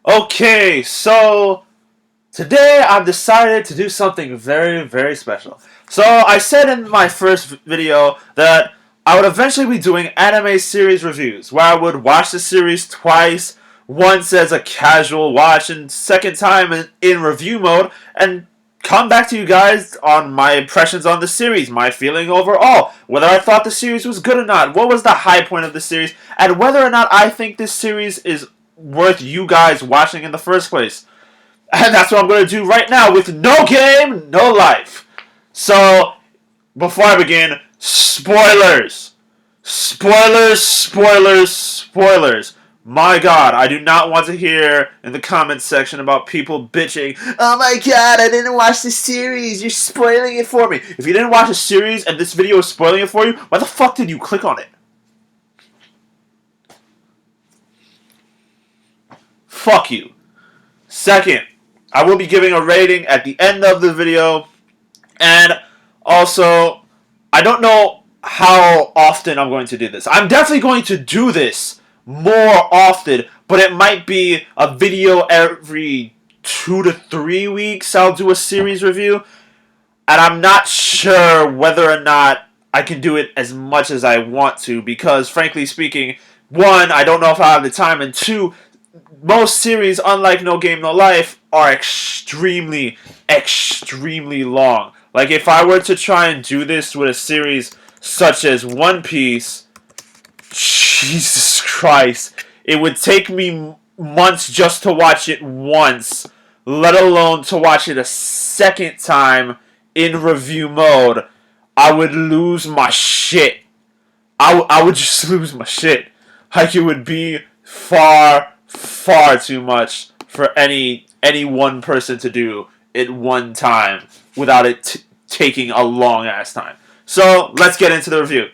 Okay, so today I've decided to do something very, very special. So I said in my first video that I would eventually be doing anime series reviews, where I would watch the series twice, once as a casual watch, and second time in review mode, and come back to you guys on my impressions on the series, my feeling overall, whether I thought the series was good or not, what was the high point of the series, and whether or not I think this series is worth you guys watching in the first place. And that's what I'm going to do right now with No Game, No Life. So, before I begin, spoilers. Spoilers, spoilers, spoilers. My god, I do not want to hear in the comments section about people bitching, "Oh my god, I didn't watch the series, you're spoiling it for me." If you didn't watch the series and this video is spoiling it for you, why the fuck did you click on it? Fuck you. Second, I will be giving a rating at the end of the video, and also, I don't know how often I'm going to do this. I'm definitely going to do this more often, but it might be a video every 2 to 3 weeks. I'll do a series review, and I'm not sure whether or not I can do it as much as I want to, because frankly speaking, one, I don't know if I have the time, and two, most series, unlike No Game No Life, are extremely, extremely long. Like, if I were to try and do this with a series such as One Piece, Jesus Christ, it would take me months just to watch it once, let alone to watch it a second time in review mode. I would lose my shit. I would just lose my shit. Like, it would be far too much for any one person to do at one time without it taking a long ass time. So let's get into the review.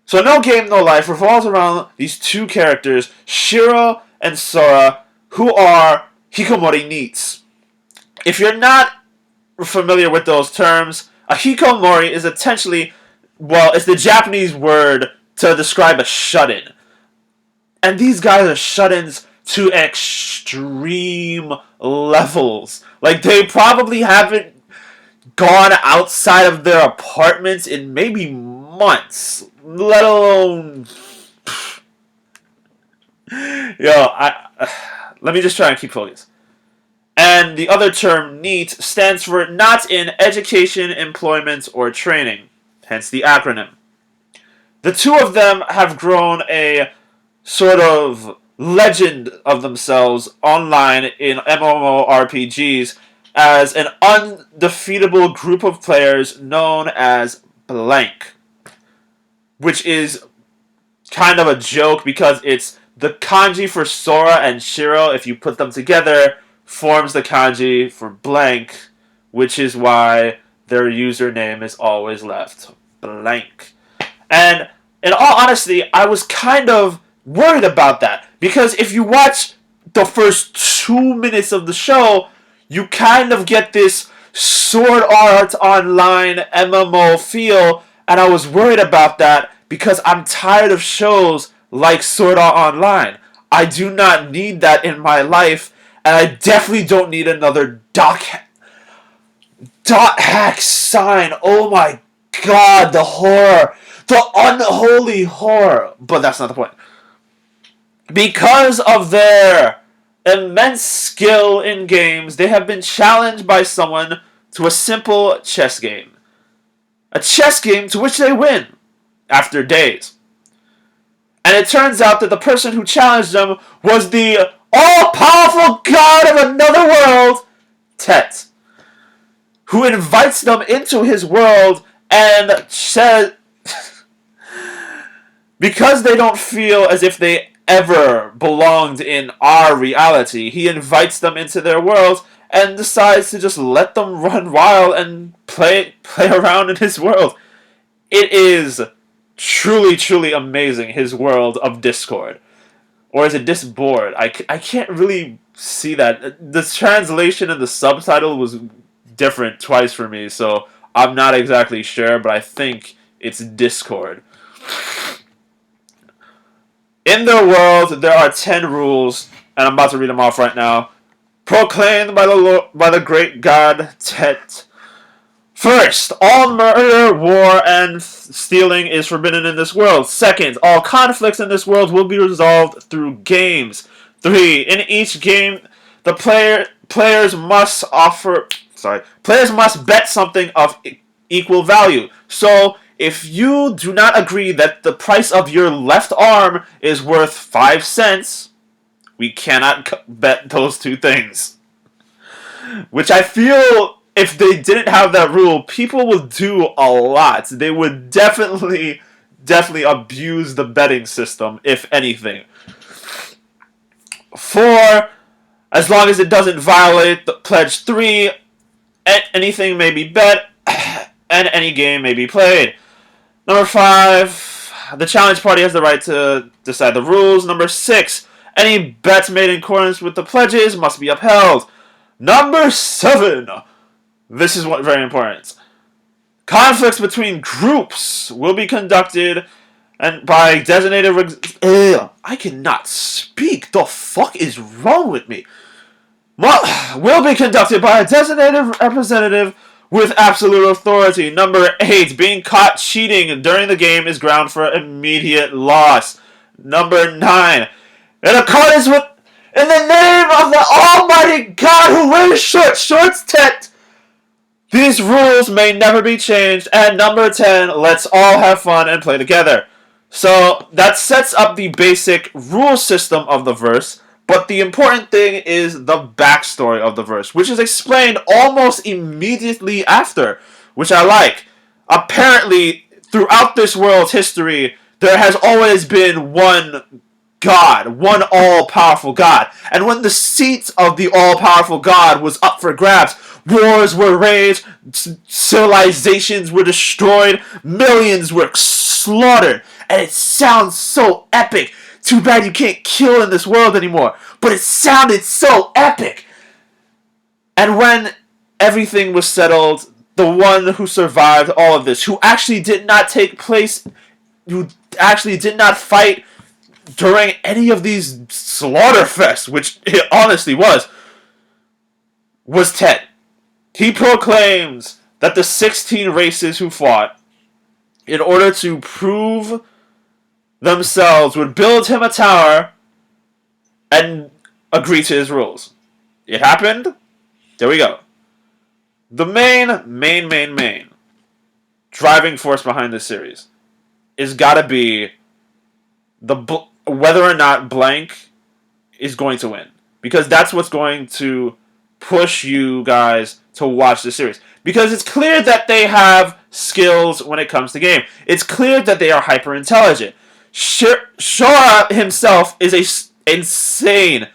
So No Game No Life revolves around these two characters, Shiro and Sora, who are hikomori neets. If you're not familiar with those terms, a hikomori is essentially, well, it's the Japanese word to describe a shut-in. And these guys are shut-ins to extreme levels. Like, they probably haven't gone outside of their apartments in maybe months, let alone. Let me just try and keep focus. And the other term, NEET, stands for Not in Education, Employment, or Training, hence the acronym. The two of them have grown a sort of legend of themselves online in MMORPGs as an undefeatable group of players known as Blank, which is kind of a joke because it's the kanji for Sora and Shiro, if you put them together, forms the kanji for Blank, which is why their username is always left blank. And in all honesty, I was kind of worried about that, because if you watch the first 2 minutes of the show, you kind of get this Sword Art Online MMO feel, and I was worried about that because I'm tired of shows like Sword Art Online. I do not need that in my life, and I definitely don't need another dot hack sign. Oh my god, the horror. The unholy horror. But that's not the point. Because of their immense skill in games, they have been challenged by someone to a simple chess game. A chess game to which they win after days. And it turns out that the person who challenged them was the all-powerful god of another world, Tet, who invites them into his world and says, because they don't feel as if they ever belonged in our reality, he invites them into their world and decides to just let them run wild and play around in his world. It is truly amazing, his world of Discord. Or is it Disboard? I can't really see that. The translation and the subtitle was different twice for me, so I'm not exactly sure, but I think it's Discord. In their world, there are 10 rules, and I'm about to read them off right now. Proclaimed by the great god Tet. First, all murder, war, and stealing is forbidden in this world. Second, all conflicts in this world will be resolved through games. 3. In each game, the players must bet something of equal value. So, if you do not agree that the price of your left arm is worth 5 cents, we cannot bet those two things. Which I feel, if they didn't have that rule, people would do a lot. They would definitely abuse the betting system, if anything. 4, as long as it doesn't violate the pledge. 3, anything may be bet, and any game may be played. Number 5, the challenge party has the right to decide the rules. Number 6, any bets made in accordance with the pledges must be upheld. Number 7, this is very important. Conflicts between groups will be conducted and by designated... I cannot speak. The fuck is wrong with me? Will be conducted by a designated representative with absolute authority. Number 8, being caught cheating during the game is ground for immediate loss. Number 9, in accordance with... In the name of the almighty God who wears shorts Tet, these rules may never be changed. And number 10, let's all have fun and play together. So that sets up the basic rule system of the verse, but the important thing is the backstory of the verse, which is explained almost immediately after, which I like. Apparently, throughout this world's history, there has always been one God, one all-powerful God. And when the seat of the all-powerful God was up for grabs, wars were waged, civilizations were destroyed, millions were slaughtered, and it sounds so epic. Too bad you can't kill in this world anymore, but it sounded so epic. And when everything was settled, the one who survived all of this, who actually did not fight during any of these slaughterfests, which it honestly was Tet. He proclaims that the 16 races who fought, in order to prove themselves, would build him a tower and agree to his rules. It happened. There we go. The main driving force behind this series is gotta be whether or not blank is going to win. Because that's what's going to push you guys to watch the series. Because it's clear that they have skills when it comes to game. It's clear that they are hyper intelligent. Sora himself is a insane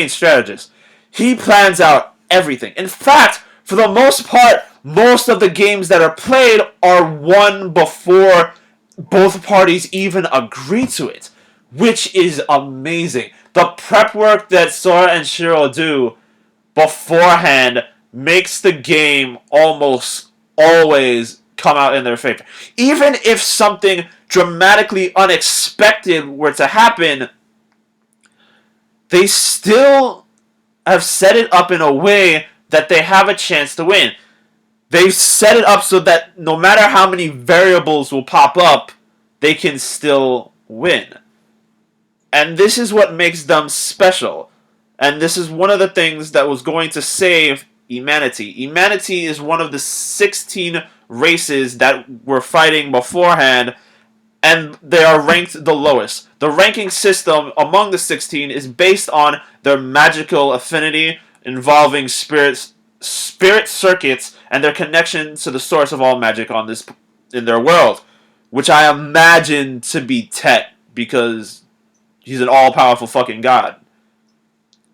strategist. He plans out everything. In fact, for the most part, most of the games that are played are won before both parties even agree to it, which is amazing. The prep work that Sora and Shiro do beforehand makes the game almost always come out in their favor. Even if something dramatically unexpected were to happen, they still have set it up in a way that they have a chance to win. They've set it up so that no matter how many variables will pop up, they can still win. And this is what makes them special. And this is one of the things that was going to save humanity. Humanity is one of the 16 races that were fighting beforehand, and they are ranked the lowest. The ranking system among the 16 is based on their magical affinity involving spirit circuits and their connection to the source of all magic in their world, which I imagine to be Tet, because he's an all-powerful fucking god.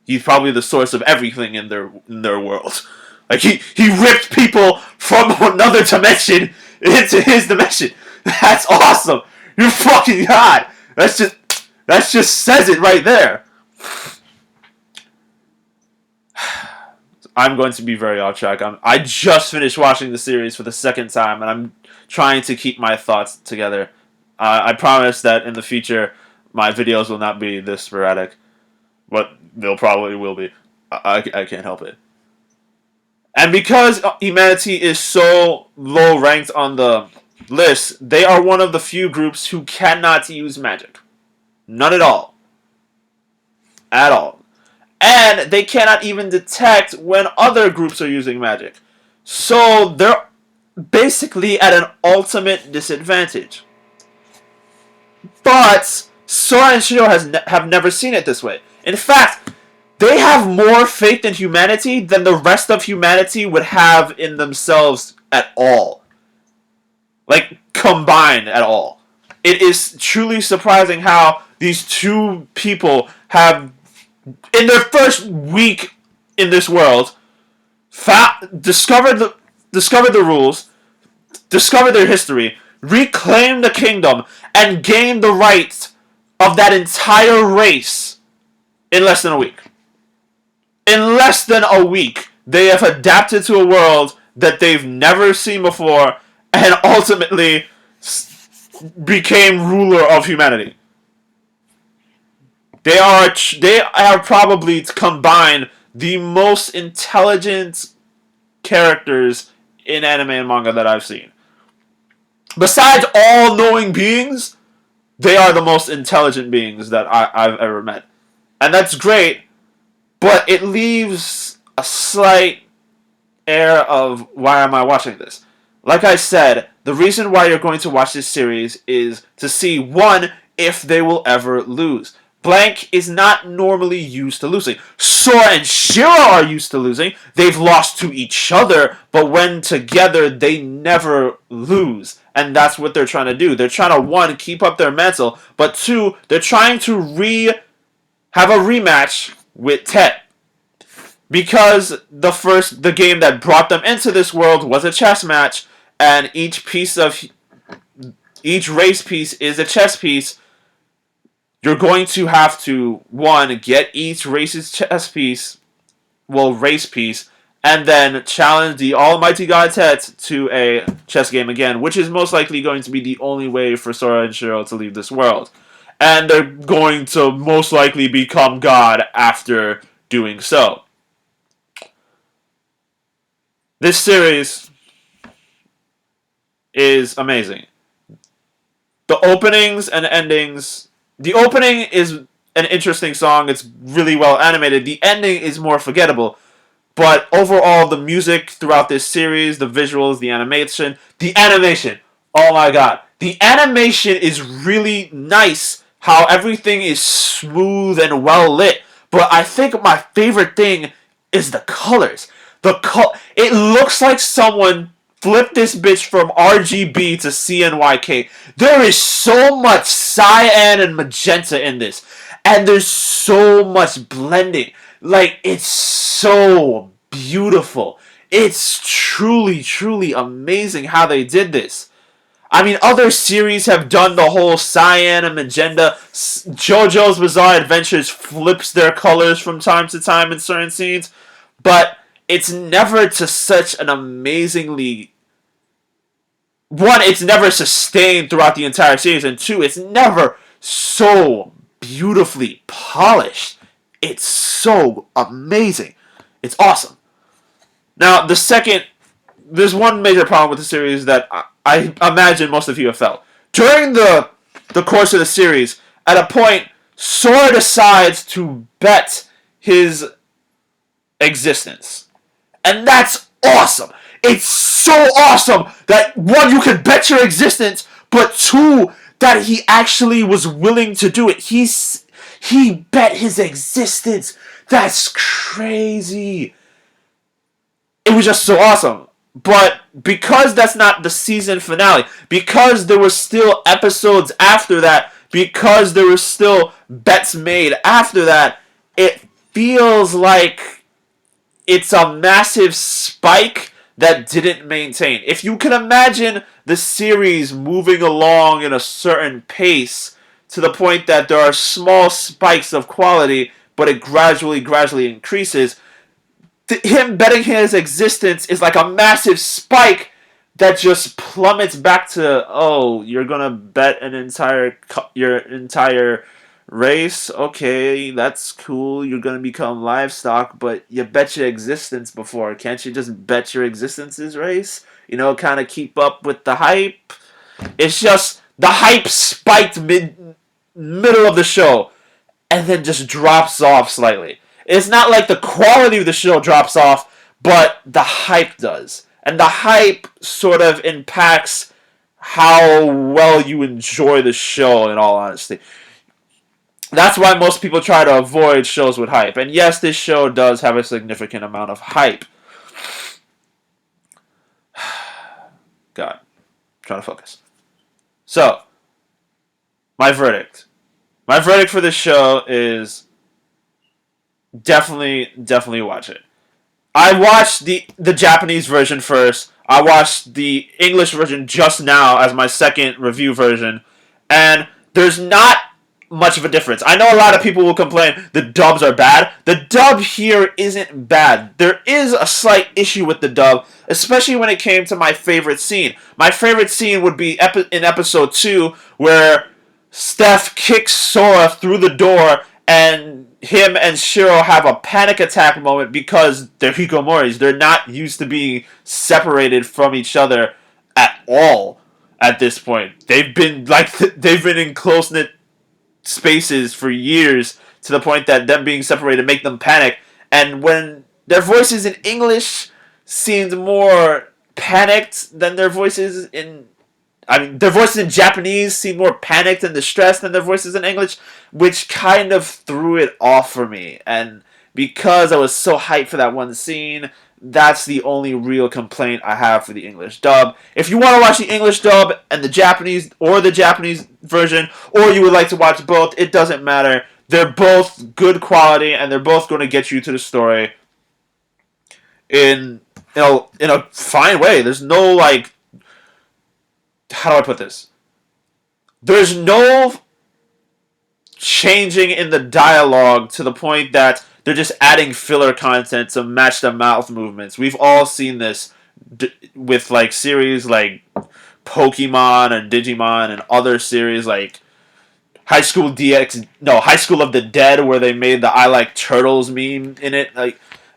He's probably the source of everything in their world. Like he ripped people from another dimension into his dimension. That's awesome. You're fucking god. That just says it right there. I'm going to be very off track. I just finished watching the series for the second time, and I'm trying to keep my thoughts together. I promise that in the future, my videos will not be this sporadic, but they'll probably will be. I can't help it. And because humanity is so low ranked on the list, they are one of the few groups who cannot use magic. None at all. At all. And they cannot even detect when other groups are using magic. So they're basically at an ultimate disadvantage. But Sora and Shiro have never seen it this way. In fact, they have more faith in humanity than the rest of humanity would have in themselves at all. Like, combined at all. It is truly surprising how these two people have, in their first week in this world, discovered the rules, discovered their history, reclaimed the kingdom, and gained the rights of that entire race in less than a week. In less than a week, they have adapted to a world that they've never seen before and ultimately became ruler of humanity. They are probably combined the most intelligent characters in anime and manga that I've seen. Besides all-knowing beings, they are the most intelligent beings that I've ever met. And that's great, but it leaves a slight air of, why am I watching this? Like I said, the reason why you're going to watch this series is to see, one, if they will ever lose. Blank is not normally used to losing. Sora and Shiro are used to losing. They've lost to each other, but when together, they never lose. And that's what they're trying to do. They're trying to, one, keep up their mantle, but two, they're trying to have a rematch with Tet. Because the game that brought them into this world was a chess match, and each race piece is a chess piece. You're going to have to, one, get each race's race piece, and then challenge the almighty god Tet to a chess game again, which is most likely going to be the only way for Sora and Shiro to leave this world. And they're going to most likely become God after doing so. This series is amazing. The openings and endings... The opening is an interesting song. It's really well animated. The ending is more forgettable. But overall, the music throughout this series, the visuals, the animation... Oh my god. The animation is really nice. How everything is smooth and well lit. But I think my favorite thing is the colors. It looks like someone flipped this bitch from RGB to CNYK. There is so much cyan and magenta in this. And there's so much blending. Like, it's so beautiful. It's truly, truly amazing how they did this. I mean, other series have done the whole cyan and magenta. JoJo's Bizarre Adventures flips their colors from time to time in certain scenes. But it's never to such an amazingly... One, it's never sustained throughout the entire series. And two, it's never so beautifully polished. It's so amazing. It's awesome. Now, there's one major problem with the series that I imagine most of you have felt. During the course of the series, at a point, Sora decides to bet his existence. And that's awesome. It's so awesome that, one, you could bet your existence, but two, that he actually was willing to do it. He bet his existence. That's crazy. It was just so awesome. But because that's not the season finale, because there were still episodes after that, because there were still bets made after that, it feels like it's a massive spike that didn't maintain. If you can imagine the series moving along in a certain pace to the point that there are small spikes of quality, but it gradually increases, him betting his existence is like a massive spike that just plummets back to, oh, you're gonna bet your entire race, okay, that's cool. You're gonna become livestock, but you bet your existence before. Can't you just bet your existence is race? You know, kind of keep up with the hype. It's just the hype spiked middle of the show, and then just drops off slightly. It's not like the quality of the show drops off, but the hype does, and the hype sort of impacts how well you enjoy the show. In all honesty. That's why most people try to avoid shows with hype. And yes, this show does have a significant amount of hype. God, I'm trying to focus. So, my verdict. My verdict for this show is definitely watch it. I watched the Japanese version first. I watched the English version just now as my second review version. And there's not much of a difference. I know a lot of people will complain the dubs are bad. The dub here isn't bad. There is a slight issue with the dub, especially when it came to my favorite scene. My favorite scene would be in episode 2 where Steph kicks Sora through the door and him and Shiro have a panic attack moment because they're hikomoris. They're not used to being separated from each other at all at this point. They've been in close-knit spaces for years to the point that them being separated make them panic. And when their voices in English seemed more panicked than their voices in... their voices in Japanese seemed more panicked and distressed than their voices in English, which kind of threw it off for me. And because I was so hyped for that one scene, that's the only real complaint I have for the English dub. If you want to watch the English dub and the Japanese version, or you would like to watch both, it doesn't matter. They're both good quality, and they're both going to get you to the story in a fine way. There's no, how do I put this? There's no changing in the dialogue to the point that they're just adding filler content to match the mouth movements. We've all seen this with series like Pokemon and Digimon and other series like High School of the Dead, where they made the I Like Turtles meme in it.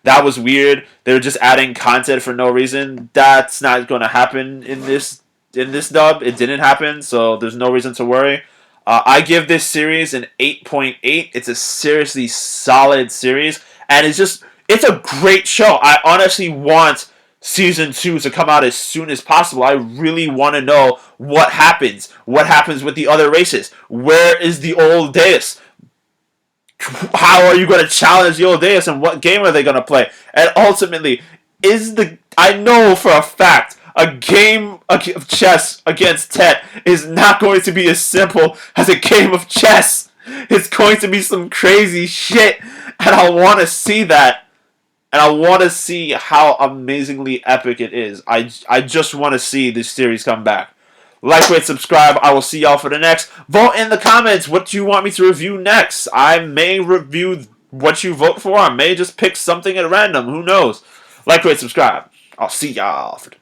That was weird. They were just adding content for no reason. That's not going to happen in this dub. It didn't happen, so there's no reason to worry. I give this series an 8.8. It's a seriously solid series, and it's a great show. I honestly want Season 2 to come out as soon as possible. I really want to know what happens. What happens with the other races? Where is the old Deus? How are you going to challenge the old Deus, and what game are they going to play? And ultimately, I know for a fact a game of chess against Tet is not going to be as simple as a game of chess. It's going to be some crazy shit, and I want to see that. And I want to see how amazingly epic it is. I just want to see this series come back. Like, rate, subscribe. I will see y'all for the next. Vote in the comments. What do you want me to review next? I may review what you vote for. I may just pick something at random. Who knows? Like, rate, subscribe. I'll see y'all for the next.